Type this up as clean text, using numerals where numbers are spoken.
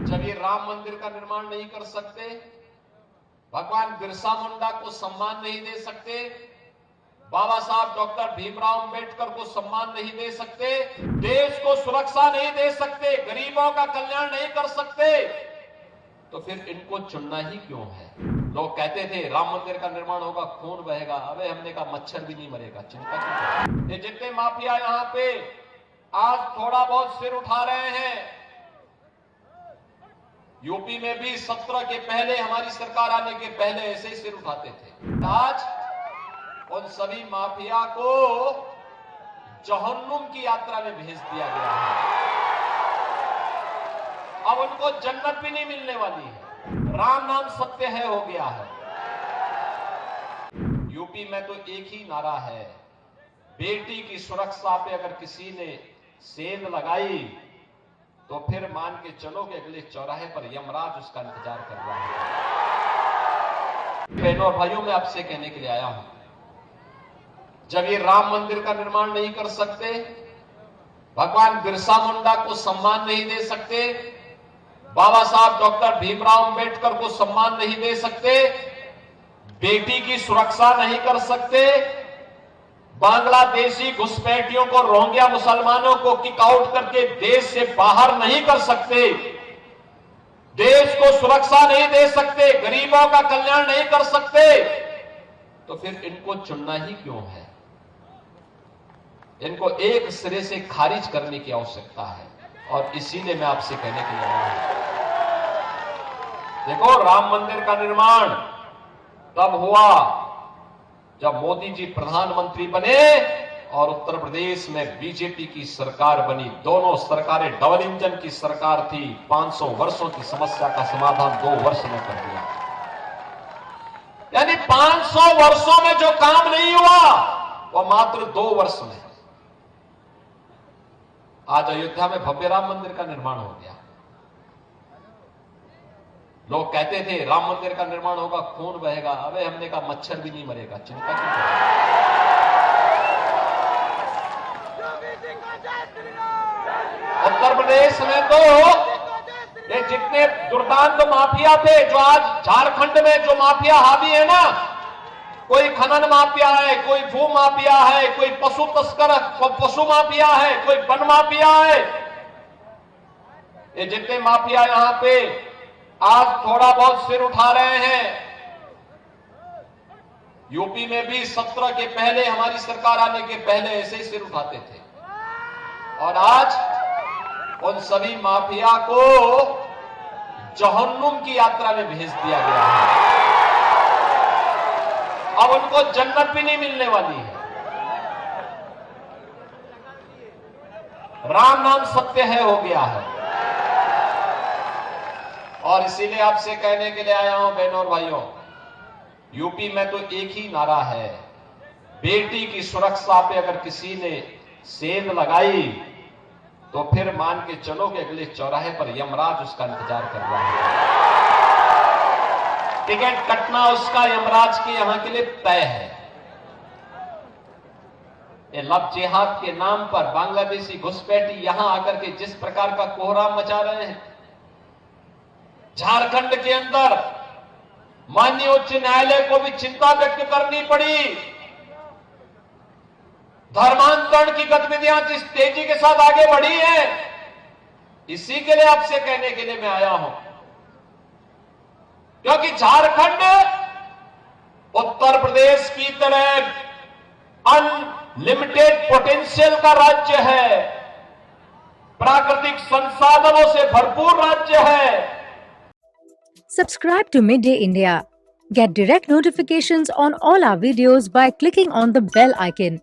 जब ये राम मंदिर का निर्माण नहीं कर सकते, भगवान बिरसा मुंडा को सम्मान नहीं दे सकते, बाबा साहब डॉक्टर भीमराव अंबेडकर को सम्मान नहीं दे सकते, देश को सुरक्षा नहीं दे सकते, गरीबों का कल्याण नहीं कर सकते, तो फिर इनको चुनना ही क्यों है? लोग कहते थे राम मंदिर का निर्माण होगा, खून बहेगा। अबे हमने कहा मच्छर भी नहीं मरेगा, चिंता क्यों? ये जितने माफिया यहाँ पे आज थोड़ा बहुत सिर उठा रहे हैं, यूपी में भी 17 के पहले, हमारी सरकार आने के पहले ऐसे ही सिर उठाते थे। आज उन सभी माफिया को जहन्नुम की यात्रा में भेज दिया गया है। अब उनको जन्नत भी नहीं मिलने वाली है। राम नाम सत्य है हो गया है। यूपी में तो एक ही नारा है, बेटी की सुरक्षा पे अगर किसी ने सेंध लगाई तो फिर मान के चलो कि अगले चौराहे पर यमराज उसका इंतजार कर रहा है। बहनों और भाइयों, मैं आपसे कहने के लिए आया हूं, जब ये राम मंदिर का निर्माण नहीं कर सकते, भगवान बिरसा मुंडा को सम्मान नहीं दे सकते, बाबा साहब डॉक्टर भीमराव अंबेडकर को सम्मान नहीं दे सकते, बेटी की सुरक्षा नहीं कर सकते, बांग्लादेशी घुसपैठियों को, रोहिंग्या मुसलमानों को किक आउट करके देश से बाहर नहीं कर सकते, देश को सुरक्षा नहीं दे सकते, गरीबों का कल्याण नहीं कर सकते, तो फिर इनको चुनना ही क्यों है? इनको एक सिरे से खारिज करने की आवश्यकता है। और इसीलिए मैं आपसे कहने के लिए आया हूं, देखो, राम मंदिर का निर्माण तब हुआ जब मोदी जी प्रधानमंत्री बने और उत्तर प्रदेश में बीजेपी की सरकार बनी। दोनों सरकारें डबल इंजन की सरकार थी। 500 वर्षों की समस्या का समाधान 2 वर्ष में कर दिया। यानी 500 वर्षों में जो काम नहीं हुआ वो मात्र 2 वर्ष में आज अयोध्या में भव्य राम मंदिर का निर्माण हो गया। लोग कहते थे राम मंदिर का निर्माण होगा, खून बहेगा। अबे हमने कहा मच्छर भी नहीं मरेगा, चिंता क्यों? उत्तर प्रदेश में तो ये जितने दुर्दांत माफिया थे, जो आज झारखंड में जो माफिया हावी है ना, कोई खनन माफिया है, कोई भू माफिया है, कोई पशु तस्कर, पशु माफिया है, कोई वन माफिया है, ये जितने माफिया यहां पे आज थोड़ा बहुत सिर उठा रहे हैं, यूपी में भी 17 के पहले, हमारी सरकार आने के पहले ऐसे ही सिर उठाते थे। और आज उन सभी माफिया को जहन्नुम की यात्रा में भेज दिया गया है। अब उनको जन्नत भी नहीं मिलने वाली है। राम नाम सत्य है हो गया है। और इसीलिए आपसे कहने के लिए आया हूं, बहनों और भाइयों, यूपी में तो एक ही नारा है, बेटी की सुरक्षा पे अगर किसी ने सेंध लगाई तो फिर मान के चलो कि अगले चौराहे पर यमराज उसका इंतजार कर रहा है। टिकट कटना उसका यमराज के यहां के लिए तय है। ये लव जिहाद के नाम पर बांग्लादेशी घुसपैठी यहां आकर के जिस प्रकार का कोहराम मचा रहे हैं, झारखंड के अंदर माननीय उच्च न्यायालय को भी चिंता व्यक्त करनी पड़ी। धर्मांतरण की गतिविधियां जिस तेजी के साथ आगे बढ़ी हैं, इसी के लिए आपसे कहने के लिए मैं आया हूं, क्योंकि झारखंड उत्तर प्रदेश की तरह अनलिमिटेड पोटेंशियल का राज्य है, प्राकृतिक संसाधनों से भरपूर राज्य है। Subscribe to Midday India. Get direct notifications on all our videos by clicking on the bell icon.